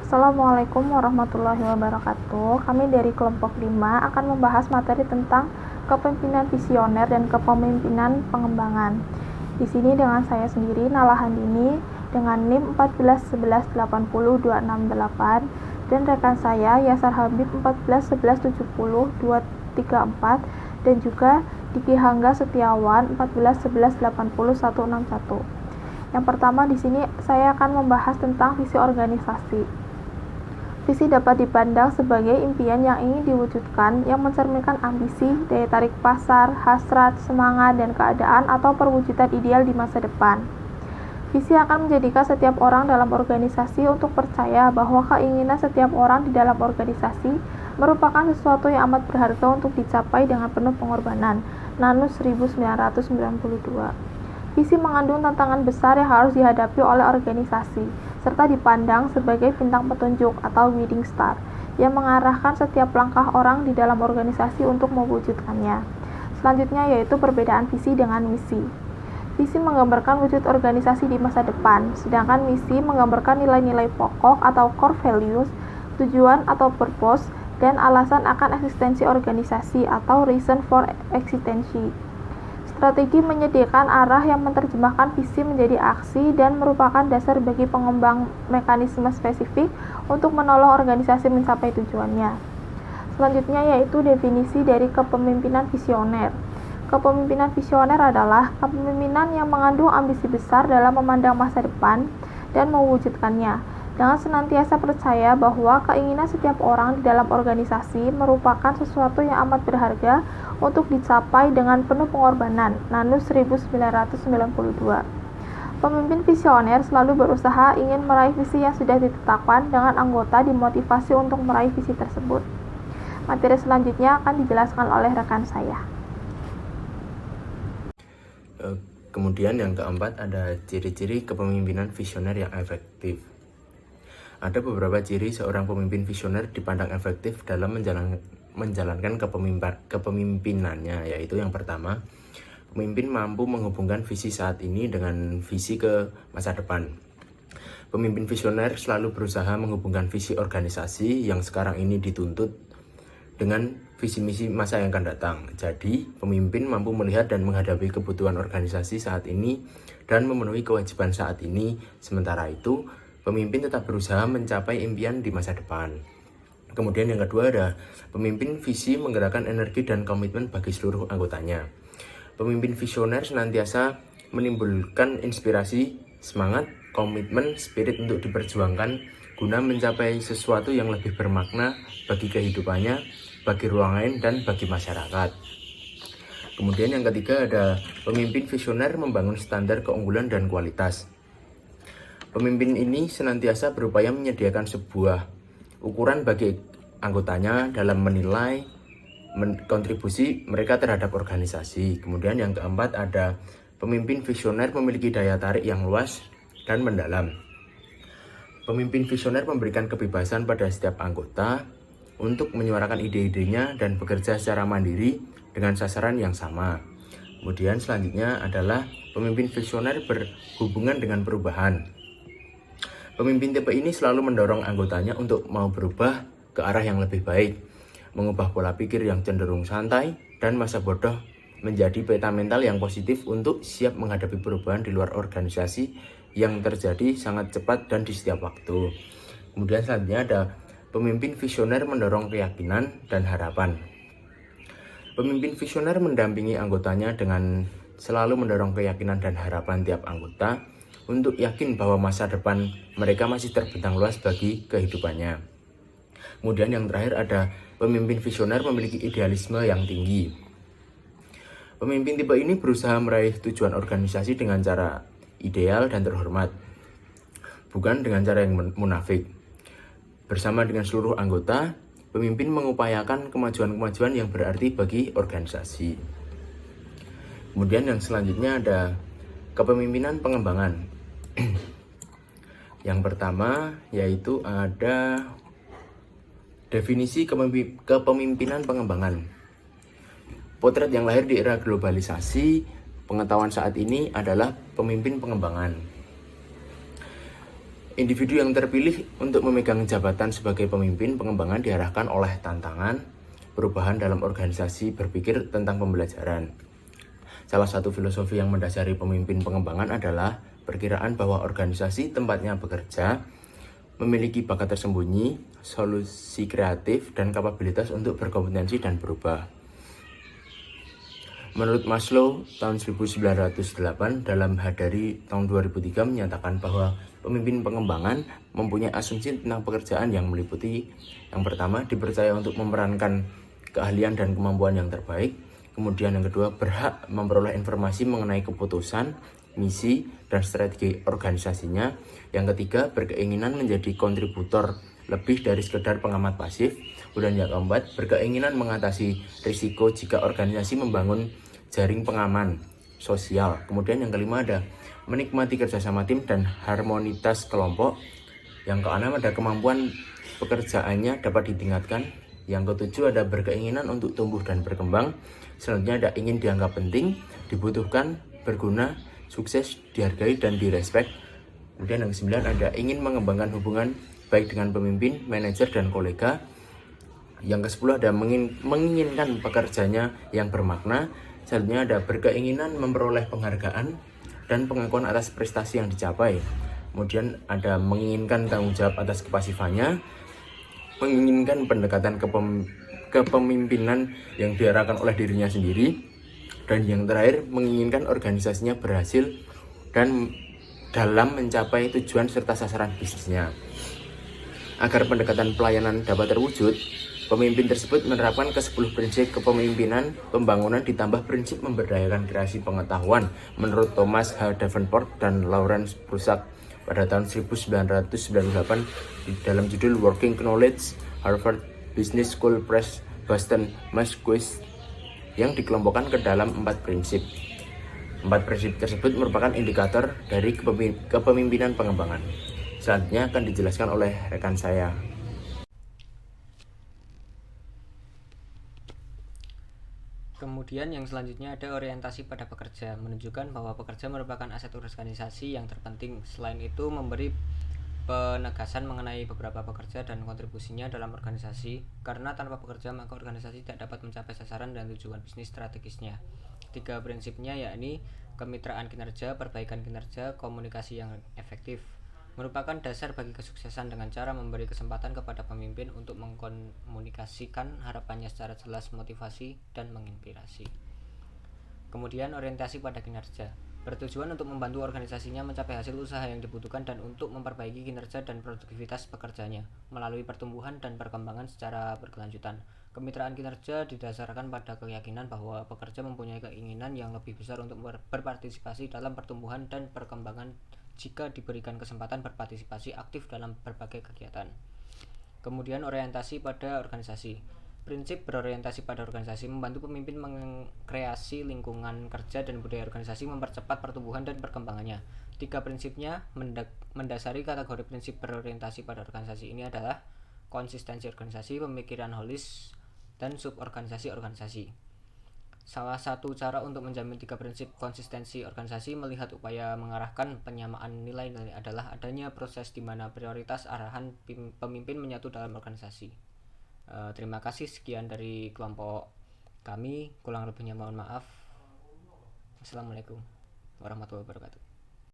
Assalamualaikum warahmatullahi wabarakatuh. Kami dari kelompok 5 akan membahas materi tentang kepemimpinan visioner dan kepemimpinan pengembangan. Di sini dengan saya sendiri, Nala Handini, dengan NIM 141080268, dan rekan saya, Yasar Habib 141170234, dan juga Diki Hangga Setiawan 141180161. Yang pertama di sini saya akan membahas tentang visi organisasi. Visi dapat dipandang sebagai impian yang ingin diwujudkan yang mencerminkan ambisi, daya tarik pasar, hasrat, semangat, dan keadaan atau perwujudan ideal di masa depan. Visi akan menjadikan setiap orang dalam organisasi untuk percaya bahwa keinginan setiap orang di dalam organisasi merupakan sesuatu yang amat berharga untuk dicapai dengan penuh pengorbanan. Nanus 1992. Visi mengandung tantangan besar yang harus dihadapi oleh organisasi, serta dipandang sebagai bintang petunjuk atau guiding star, yang mengarahkan setiap langkah orang di dalam organisasi untuk mewujudkannya. Selanjutnya yaitu perbedaan visi dengan misi. Visi menggambarkan wujud organisasi di masa depan, sedangkan misi menggambarkan nilai-nilai pokok atau core values, tujuan atau purpose, dan alasan akan eksistensi organisasi atau reason for existence. Strategi menyediakan arah yang menerjemahkan visi menjadi aksi dan merupakan dasar bagi pengembang mekanisme spesifik untuk menolong organisasi mencapai tujuannya. Selanjutnya yaitu definisi dari kepemimpinan visioner. Kepemimpinan visioner adalah kepemimpinan yang mengandung ambisi besar dalam memandang masa depan dan mewujudkannya, dengan senantiasa percaya bahwa keinginan setiap orang di dalam organisasi merupakan sesuatu yang amat berharga untuk dicapai dengan penuh pengorbanan. Nanus 1992. Pemimpin visioner selalu berusaha ingin meraih visi yang sudah ditetapkan dengan anggota dimotivasi untuk meraih visi tersebut. Materi selanjutnya akan dijelaskan oleh rekan saya. Kemudian yang keempat ada ciri-ciri kepemimpinan visioner yang efektif. Ada beberapa ciri seorang pemimpin visioner dipandang efektif dalam menjalankan kepemimpinannya, yaitu yang pertama, pemimpin mampu menghubungkan visi saat ini dengan visi ke masa depan. Pemimpin visioner selalu berusaha menghubungkan visi organisasi yang sekarang ini dituntut dengan visi misi masa yang akan datang. Jadi, pemimpin mampu melihat dan menghadapi kebutuhan organisasi saat ini dan memenuhi kewajiban saat ini. Sementara itu, pemimpin tetap berusaha mencapai impian di masa depan. Kemudian yang kedua ada pemimpin visi menggerakkan energi dan komitmen bagi seluruh anggotanya. Pemimpin visioner senantiasa menimbulkan inspirasi, semangat, komitmen, spirit untuk diperjuangkan guna mencapai sesuatu yang lebih bermakna bagi kehidupannya, bagi ruang lain, dan bagi masyarakat. Kemudian yang ketiga ada pemimpin visioner membangun standar keunggulan dan kualitas. Pemimpin ini senantiasa berupaya menyediakan sebuah ukuran bagi anggotanya dalam menilai kontribusi mereka terhadap organisasi. Kemudian yang keempat ada pemimpin visioner memiliki daya tarik yang luas dan mendalam. Pemimpin visioner memberikan kebebasan pada setiap anggota untuk menyuarakan ide-idenya dan bekerja secara mandiri dengan sasaran yang sama. Kemudian selanjutnya adalah pemimpin visioner berhubungan dengan perubahan. Pemimpin tipe ini selalu mendorong anggotanya untuk mau berubah ke arah yang lebih baik, mengubah pola pikir yang cenderung santai dan masa bodoh menjadi peta mental yang positif untuk siap menghadapi perubahan di luar organisasi yang terjadi sangat cepat dan di setiap waktu. Kemudian selanjutnya ada pemimpin visioner mendorong keyakinan dan harapan. Pemimpin visioner mendampingi anggotanya dengan selalu mendorong keyakinan dan harapan tiap anggota untuk yakin bahwa masa depan mereka masih terbentang luas bagi kehidupannya. Kemudian yang terakhir ada pemimpin visioner memiliki idealisme yang tinggi. Pemimpin tipe ini berusaha meraih tujuan organisasi dengan cara ideal dan terhormat, bukan dengan cara yang munafik. Bersama dengan seluruh anggota, pemimpin mengupayakan kemajuan-kemajuan yang berarti bagi organisasi. Kemudian yang selanjutnya ada kepemimpinan pengembangan. Yang pertama yaitu ada definisi kepemimpinan pengembangan. Potret yang lahir di era globalisasi, pengetahuan saat ini adalah pemimpin pengembangan. Individu yang terpilih untuk memegang jabatan sebagai pemimpin pengembangan diarahkan oleh tantangan perubahan dalam organisasi berpikir tentang pembelajaran. Salah satu filosofi yang mendasari pemimpin pengembangan adalah perkiraan bahwa organisasi tempatnya bekerja memiliki bakat tersembunyi, solusi kreatif, dan kapabilitas untuk berkompetensi dan berubah. Menurut Maslow, tahun 1908 dalam Hadari tahun 2003 menyatakan bahwa pemimpin pengembangan mempunyai asumsi tentang pekerjaan yang meliputi yang pertama, dipercaya untuk memerankan keahlian dan kemampuan yang terbaik. Kemudian yang kedua, berhak memperoleh informasi mengenai keputusan, misi, dan strategi organisasinya. Yang ketiga, berkeinginan menjadi kontributor lebih dari sekedar pengamat pasif. Kemudian yang keempat, berkeinginan mengatasi risiko jika organisasi membangun jaring pengaman sosial. Kemudian yang kelima ada menikmati kerjasama tim dan harmonitas kelompok. Yang keenam ada kemampuan pekerjaannya dapat ditingkatkan. Yang ketujuh ada berkeinginan untuk tumbuh dan berkembang. Selanjutnya ada ingin dianggap penting, dibutuhkan, berguna, sukses, dihargai, dan direspek. Kemudian yang kesembilan ada ingin mengembangkan hubungan baik dengan pemimpin, manajer, dan kolega. Yang kesepuluh ada menginginkan pekerjaannya yang bermakna. Selanjutnya ada berkeinginan memperoleh penghargaan dan pengakuan atas prestasi yang dicapai. Kemudian ada menginginkan tanggung jawab atas kepasifannya, menginginkan pendekatan kepemimpinan yang diarahkan oleh dirinya sendiri, dan yang terakhir menginginkan organisasinya berhasil dan dalam mencapai tujuan serta sasaran bisnisnya. Agar pendekatan pelayanan dapat terwujud, pemimpin tersebut menerapkan ke-10 prinsip kepemimpinan pembangunan ditambah prinsip memberdayakan kreasi pengetahuan menurut Thomas H. Davenport dan Lawrence Prusak pada tahun 1998 di dalam judul Working Knowledge, Harvard Business School Press, Boston, Massachusetts, yang dikelompokkan ke dalam 4 prinsip. 4 prinsip tersebut merupakan indikator dari kepemimpinan pengembangan. Selanjutnya akan dijelaskan oleh rekan saya. Kemudian yang selanjutnya ada orientasi pada pekerja, menunjukkan bahwa pekerja merupakan aset organisasi yang terpenting. Selain itu memberi penegasan mengenai beberapa pekerja dan kontribusinya dalam organisasi, karena tanpa pekerja maka organisasi tidak dapat mencapai sasaran dan tujuan bisnis strategisnya. 3 prinsipnya yakni kemitraan kinerja, perbaikan kinerja, komunikasi yang efektif, merupakan dasar bagi kesuksesan dengan cara memberi kesempatan kepada pemimpin untuk mengkomunikasikan harapannya secara jelas, motivasi, dan menginspirasi. Kemudian orientasi pada kinerja, bertujuan untuk membantu organisasinya mencapai hasil usaha yang dibutuhkan dan untuk memperbaiki kinerja dan produktivitas pekerjanya melalui pertumbuhan dan perkembangan secara berkelanjutan. Kemitraan kinerja didasarkan pada keyakinan bahwa pekerja mempunyai keinginan yang lebih besar untuk berpartisipasi dalam pertumbuhan dan perkembangan jika diberikan kesempatan berpartisipasi aktif dalam berbagai kegiatan. Kemudian orientasi pada organisasi. Prinsip berorientasi pada organisasi membantu pemimpin mengkreasi lingkungan kerja dan budaya organisasi, mempercepat pertumbuhan dan perkembangannya. 3 prinsipnya mendasari kategori prinsip berorientasi pada organisasi ini adalah konsistensi organisasi, pemikiran holis, dan suborganisasi organisasi. Salah satu cara untuk menjamin 3 prinsip konsistensi organisasi melihat upaya mengarahkan penyamaan nilai-nilai adalah adanya proses di mana prioritas arahan pemimpin menyatu dalam organisasi. Terima kasih, sekian dari kelompok kami, kurang lebihnya mohon maaf. Assalamualaikum warahmatullahi wabarakatuh.